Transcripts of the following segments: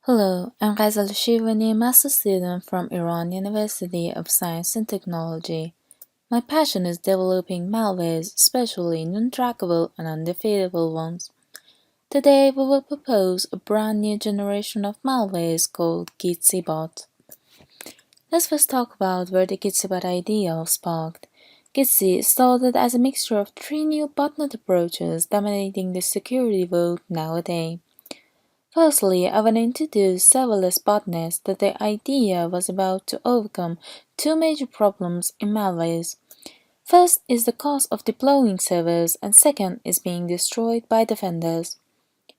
Hello, I'm ghazaleh, shirvani, master student from Iran University of Science and Technology. My passion is developing malwares, especially non-trackable and undefeatable ones. Today we will propose a brand new generation of malwares called GITCBot. Let's first talk about where the GITCBot idea sparked. GITC started as a mixture of three new botnet approaches dominating the security world nowadays. Firstly, I want to introduce serverless botnets that the idea was about to overcome two major problems in malwares. First is the cost of deploying servers, and second is being destroyed by defenders.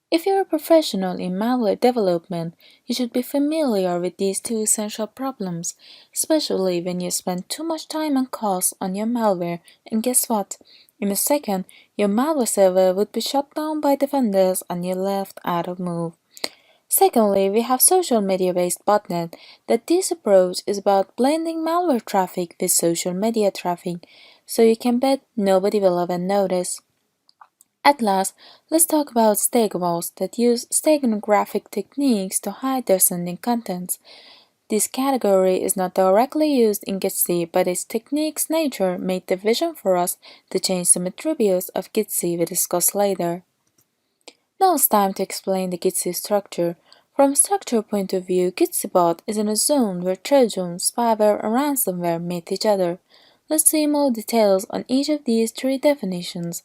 If you're a professional in malware development, you should be familiar with these two essential problems, especially when you spend too much time and cost on your malware, and guess what? In a second, your malware server would be shut down by defenders and you're left out of move. Secondly, we have social media-based botnet. That this approach is about blending malware traffic with social media traffic, so you can bet nobody will ever notice. At last, let's talk about stegobots that use steganographic techniques to hide their sending contents. This category is not directly used in GITC, but its technique's nature made the vision for us to change some attributes of GITC we discuss later. Now it's time to explain the GITC structure. From a structural point of view, GITCBot is in a zone where Trojan, spyware, and ransomware meet each other. Let's see more details on each of these three definitions.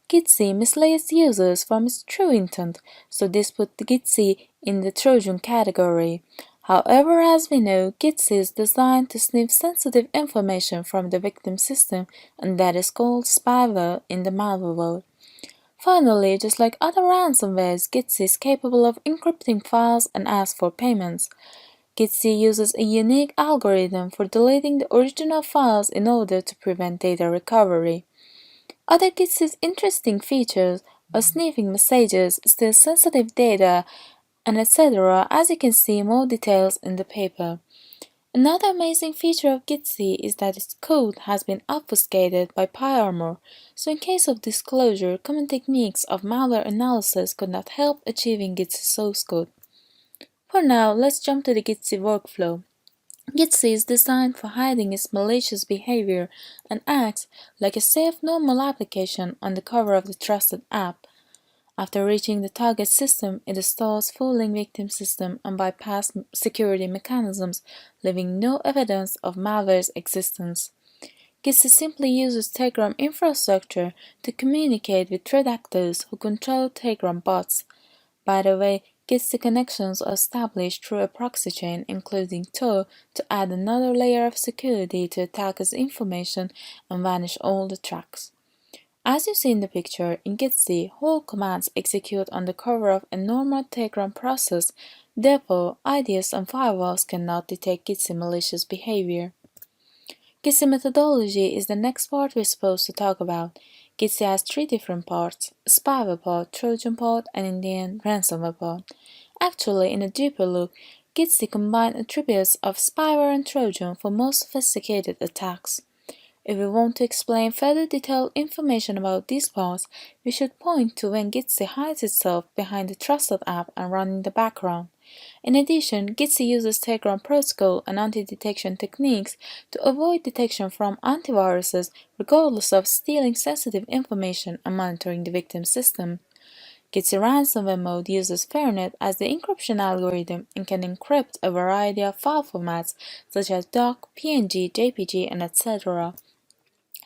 GITC misleads users from its true intent, so this puts the GITC in the Trojan category. However, as we know, GITC is designed to sniff sensitive information from the victim system, and that is called spyware in the malware world. Finally, just like other ransomwares, GITC is capable of encrypting files and asks for payments. GITC uses a unique algorithm for deleting the original files in order to prevent data recovery. Other GITC's interesting features are sniffing messages, steal sensitive data, and etc. As you can see more details in the paper. Another amazing feature of GITC is that its code has been obfuscated by PyArmor, so in case of disclosure, common techniques of malware analysis could not help achieving GITC source code. For now, let's jump to the GITC workflow. GITC is designed for hiding its malicious behavior and acts like a safe normal application on the cover of the trusted app. After reaching the target system, it installs fooling victim system and bypass security mechanisms, leaving no evidence of malware's existence. GITC simply uses Telegram infrastructure to communicate with threat actors who control Telegram bots. By the way, GITC connections are established through a proxy chain including Tor to add another layer of security to attackers' information and vanish all the tracks. As you see in the picture, in GITC, whole commands execute on the cover of a normal Telegram process, therefore IDS and firewalls cannot detect GITC malicious behavior. GITC methodology is the next part we're supposed to talk about. GITC has three different parts: spyware part, Trojan part, and in the end, ransomware part. Actually, in a deeper look, GITC combines attributes of spyware and Trojan for more sophisticated attacks. If we want to explain further detailed information about these parts, we should point to when GITC hides itself behind the trusted app and runs in the background. In addition, GITC uses Telegram protocol and anti-detection techniques to avoid detection from antiviruses regardless of stealing sensitive information and monitoring the victim system. GITC ransomware mode uses Fairnet as the encryption algorithm and can encrypt a variety of file formats such as doc, PNG, JPG, and etc.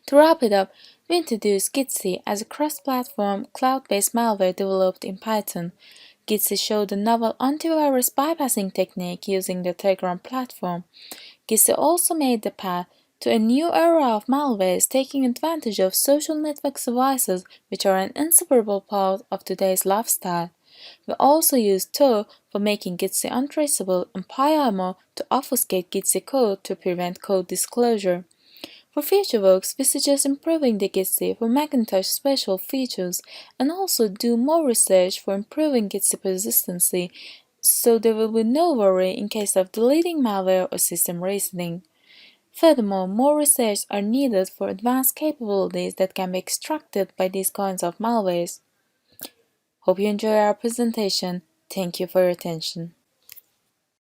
To wrap it up, we introduced GITC as a cross-platform, cloud-based malware developed in Python. GITC showed a novel antivirus bypassing technique using the Telegram platform. GITC also made the path to a new era of malwares taking advantage of social network devices, which are an inseparable part of today's lifestyle. We also used Tor for making GITC untraceable and PyArmor to obfuscate GITC code to prevent code disclosure. For future works, we suggest improving the GITC for Macintosh special features and also do more research for improving GITC persistency so there will be no worry in case of deleting malware or system resetting. Furthermore, more research are needed for advanced capabilities that can be extracted by these kinds of malwares. Hope you enjoy our presentation. Thank you for your attention.